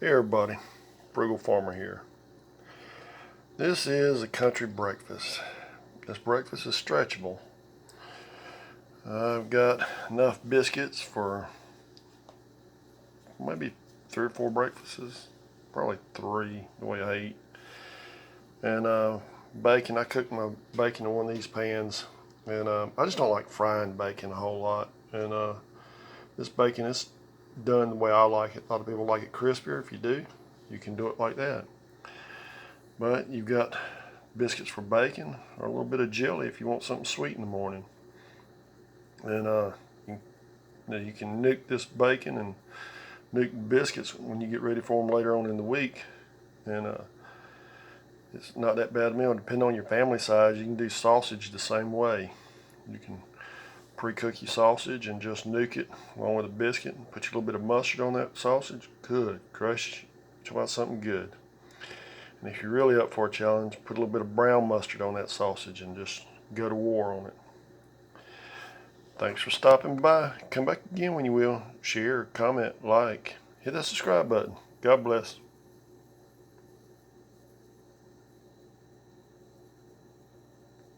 Hey everybody, Frugal Farmer here. This is a country breakfast. This breakfast is stretchable. I've got enough biscuits for maybe 3 or 4 breakfasts. Probably 3, the way I eat. And bacon, I cook my bacon in one of these pans. And I just don't like frying bacon a whole lot. And this bacon is done the way I like it. A lot of people like it crispier. If you do, you can do it like that. But you've got biscuits for bacon, or a little bit of jelly if you want something sweet in the morning. And you can nuke this bacon and nuke biscuits when you get ready for them later on in the week. And it's not that bad a meal. Depending on your family size, you can do sausage the same way. You can pre-cook your sausage and just nuke it along with a biscuit. Put a little bit of mustard on that sausage. Good. Crush about something good. And if you're really up for a challenge, put a little bit of brown mustard on that sausage and just go to war on it. Thanks for stopping by. Come back again when you will. Share, comment, like. Hit that subscribe button. God bless.